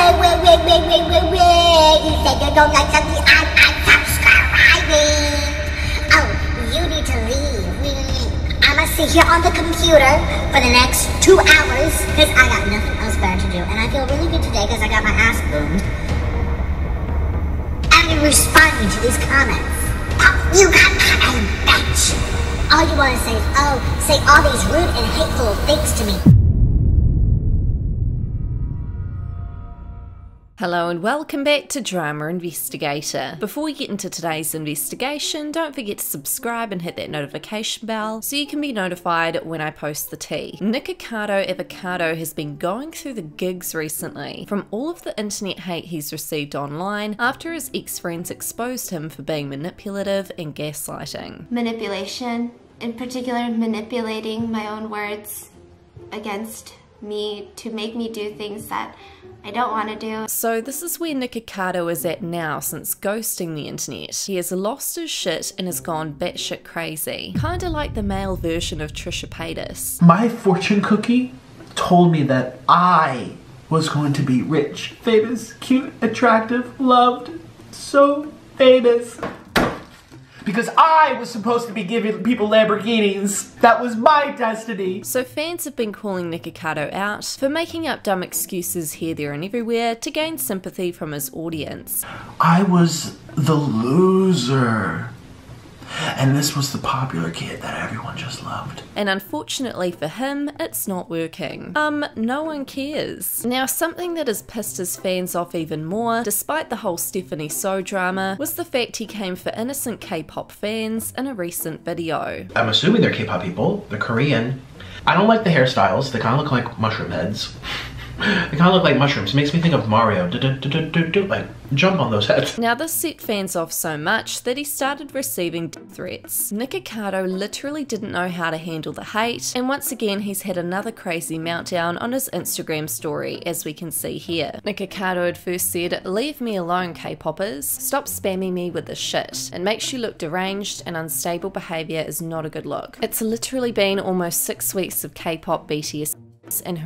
You said you don't like something, I'm unsubscribing. Oh, you need to leave. I'ma sit here on the computer for the next 2 hours because I got nothing else better to do. And I feel really good today because I got my ass boomed. I'm responding to these comments. Oh, you got a bitch. All you want to say is, oh, say all these rude and hateful things to me. Hello and welcome back to Drama Investigator. Before we get into today's investigation, don't forget to subscribe and hit that notification bell so you can be notified when I post the tea. Nikocado Avocado has been going through the gigs recently from all of the internet hate he's received online after his ex-friends exposed him for being manipulative and gaslighting. Manipulation, in particular manipulating my own words against me to make me do things that I don't want to do. So this is where Nikocado is at now since ghosting the internet. He has lost his shit and has gone batshit crazy. Kinda like the male version of Trisha Paytas. My fortune cookie told me that I was going to be rich, famous, cute, attractive, loved, so famous. Because I was supposed to be giving people Lamborghinis. That was my destiny. So fans have been calling Nikocado out for making up dumb excuses here, there and everywhere to gain sympathy from his audience. I was the loser. And this was the popular kid that everyone just loved. And unfortunately for him, it's not working. No one cares. Now, something that has pissed his fans off even more, despite the whole Stephanie So drama, was the fact he came for innocent K-pop fans in a recent video. I'm assuming they're K-pop people. They're Korean. I don't like the hairstyles. They kind of look like mushroom heads. They kind of look like mushrooms. It makes me think of Mario. Like, jump on those heads. Now this set fans off so much that he started receiving death threats. Nikocado literally didn't know how to handle the hate, and once again he's had another crazy meltdown on his Instagram story, as we can see here. Nikocado had first said, "Leave me alone, K-poppers. Stop spamming me with this shit. It makes you look deranged, and unstable behaviour is not a good look." It's literally been almost 6 weeks of K-pop BTS and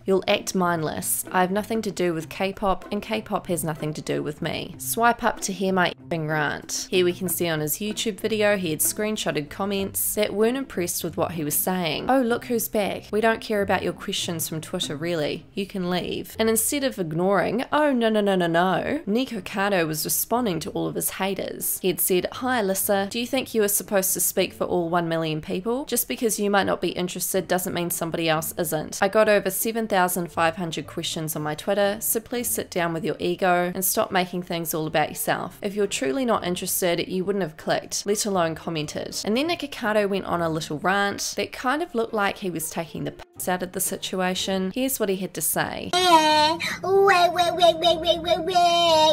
you'll act mindless. I have nothing to do with K-pop, and K-pop has nothing to do with me. Swipe up to hear my effing rant. Here we can see on his YouTube video he had screenshotted comments that weren't impressed with what he was saying. "Oh, look who's back. We don't care about your questions from Twitter really. You can leave." And instead of ignoring, "Oh no, Nikocado was responding to all of his haters. He had said, "Hi Alyssa, do you think you are supposed to speak for all 1 million people? Just because you might not be interested doesn't mean somebody else isn't. I got over 7,500 questions on my Twitter, so please sit down with your ego and stop making things all about yourself. If you're truly not interested, you wouldn't have clicked, let alone commented." And then Nikocado went on a little rant that kind of looked like he was taking the piss out of the situation. Here's what he had to say. Wait.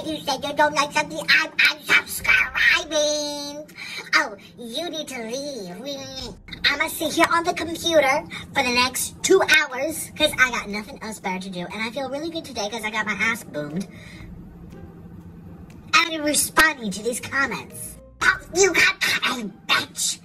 You said you don't like something, I'm unsubscribing. Oh, you need to leave. I'ma sit here on the computer for the next 2 hours because I got nothing else better to do. And I feel really good today because I got my ass boomed. I'm responding to these comments. Oh, you got a bitch.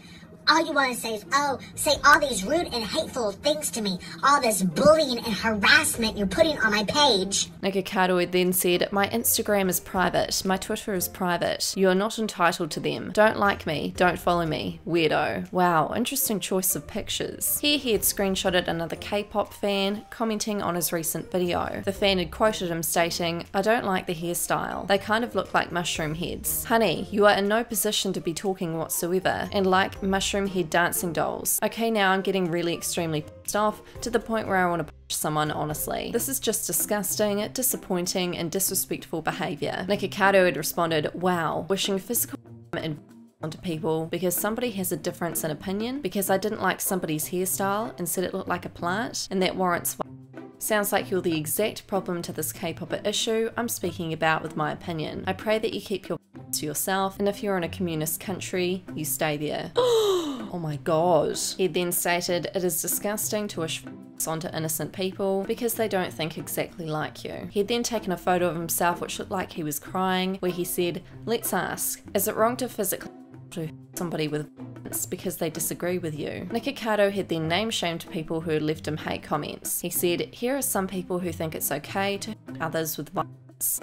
All you want to say is, oh, say all these rude and hateful things to me. All this bullying and harassment you're putting on my page. Nikocado had then said, "My Instagram is private. My Twitter is private. You are not entitled to them. Don't like me. Don't follow me. Weirdo." Wow, interesting choice of pictures. Here he had screenshotted another K-pop fan commenting on his recent video. The fan had quoted him stating, "I don't like the hairstyle. They kind of look like mushroom heads. Honey, you are in no position to be talking whatsoever, and like mushroom head dancing dolls. Okay, now I'm getting really extremely pissed off to the point where I want to punch someone, honestly. This is just disgusting, disappointing, and disrespectful behaviour." Nikocado had responded, "Wow, wishing physical and onto people because somebody has a difference in opinion, because I didn't like somebody's hairstyle and said it looked like a plant, and that warrants Sounds like you're the exact problem to this K-popper issue I'm speaking about with my opinion. I pray that you keep your to yourself, and if you're in a communist country, you stay there." Oh my god. He then stated, "It is disgusting to wish onto innocent people because they don't think exactly like you." He had then taken a photo of himself which looked like he was crying, where he said, "Let's ask, is it wrong to physically to somebody with violence because they disagree with you. Nikocado had then name-shamed people who had left him hate comments. He said, "Here are some people who think it's okay to hurt others with violence."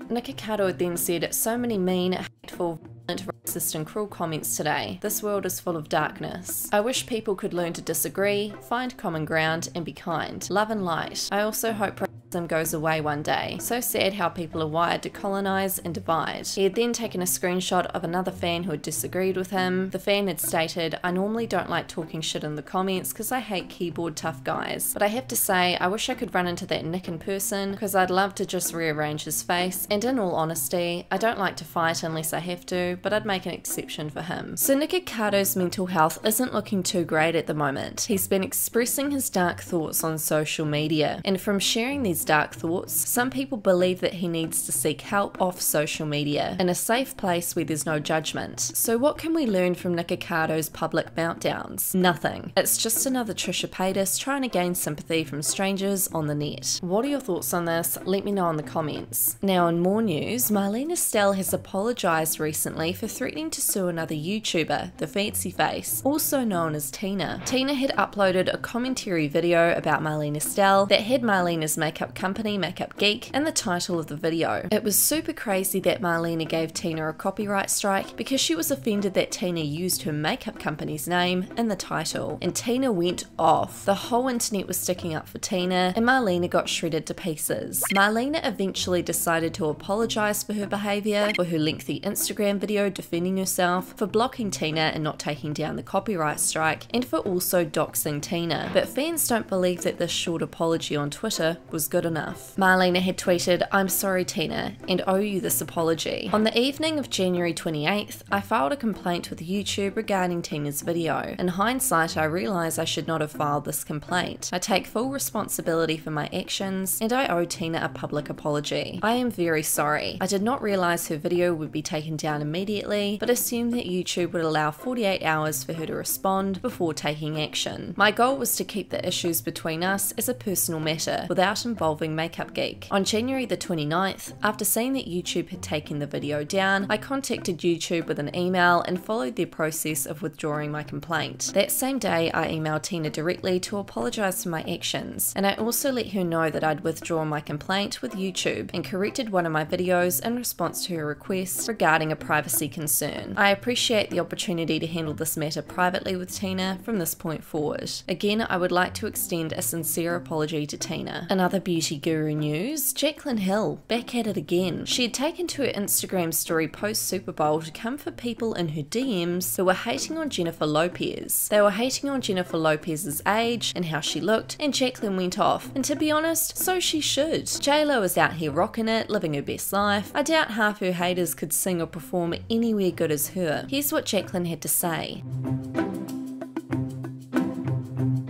Nikocado had then said, "So many mean, hateful, violent, racist and cruel comments today. This world is full of darkness. I wish people could learn to disagree, find common ground and be kind. Love and light. I also hope racism goes away one day. So sad how people are wired to colonize and divide." He had then taken a screenshot of another fan who had disagreed with him. The fan had stated, "I normally don't like talking shit in the comments because I hate keyboard tough guys. But I have to say, I wish I could run into that Nick in person because I'd love to just rearrange his face. And in all honesty, I don't like to fight unless I have to, but I'd make an exception for him." So Nikocado's mental health isn't looking too great at the moment. He's been expressing his dark thoughts on social media. And from sharing these dark thoughts, some people believe that he needs to seek help off social media, in a safe place where there's no judgment. So what can we learn from Nikocado's public meltdowns? Nothing. It's just another Trisha Paytas trying to gain sympathy from strangers on the net. What are your thoughts on this? Let me know in the comments. Now in more news, Marlene Estelle has apologised recently for threatening to sue another YouTuber, the Fancy Face, also known as Tina. Tina had uploaded a commentary video about Marlene Estelle that had Marlene's makeup company, Makeup Geek, in the title of the video. It was super crazy that Marlene gave Tina a copyright strike because she was offended that Tina used her makeup company's name in the title, and Tina went off. The whole internet was sticking up for Tina, and Marlene got shredded to pieces. Marlene eventually decided to apologise for her behaviour, for her lengthy Instagram video defending herself, for blocking Tina and not taking down the copyright strike, and for also doxing Tina. But fans don't believe that this short apology on Twitter was good enough. Marlene had tweeted, "I'm sorry Tina, and owe you this apology. On the evening of January 28th, I filed a complaint with YouTube regarding Tina's video. In hindsight, I realise I should not have filed this complaint. I take full responsibility for my actions, and I owe Tina a public apology. I am very sorry. I did not realise her video would be taken down immediately, but assumed that YouTube would allow 48 hours for her to respond before taking action. My goal was to keep the issues between us as a personal matter, without involving Makeup Geek. On January the 29th, after seeing that YouTube had taken the video down, I contacted YouTube with an email and followed their process of withdrawing my complaint. That same day, I emailed Tina directly to apologise for my actions, and I also let her know that I'd withdrawn my complaint with YouTube and corrected one of my videos in response to her request regarding a privacy concern. I appreciate the opportunity to handle this matter privately with Tina from this point forward. Again, I would like to extend a sincere apology to Tina." Another beauty guru news, Jaclyn Hill, back at it again. She had taken to her Instagram story post Super Bowl to come for people in her DMs who were hating on Jennifer Lopez. They were hating on Jennifer Lopez's age and how she looked, and Jaclyn went off. And to be honest, so she should. J-Lo is out here rocking it, living her best life. I doubt half her haters could sing or perform anywhere good as her. Here's what Jaclyn had to say.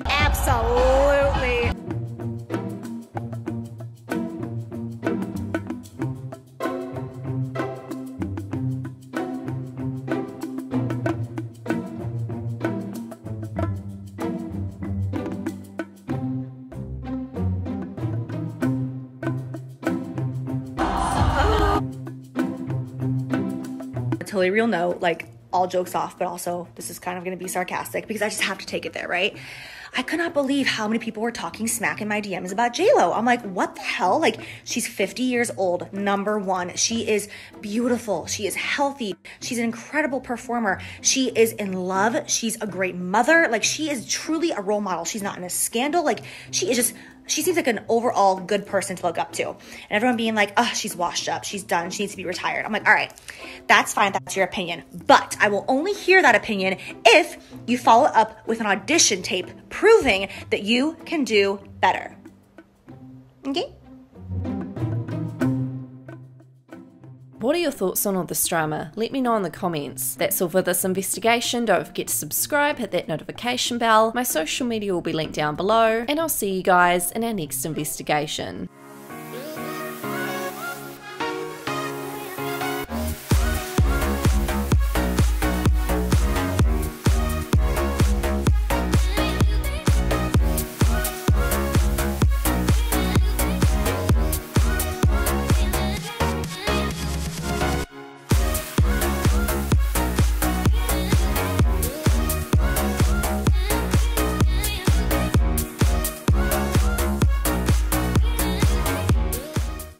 Absolutely. Totally real note, like all jokes off, but also this is kind of going to be sarcastic because I just have to take it there, right? I could not believe how many people were talking smack in my DMs about J-Lo. I'm like, what the hell? Like, she's 50 years old, number one. She is beautiful. She is healthy. She's an incredible performer. She is in love. She's a great mother. Like, she is truly a role model. She's not in a scandal. Like, she is just... She seems like an overall good person to look up to. And everyone being like, oh, she's washed up. She's done. She needs to be retired. I'm like, all right, that's fine. That's your opinion. But I will only hear that opinion if you follow up with an audition tape proving that you can do better. Okay? What are your thoughts on all this drama? Let me know in the comments. That's all for this investigation. Don't forget to subscribe, hit that notification bell. My social media will be linked down below, and I'll see you guys in our next investigation.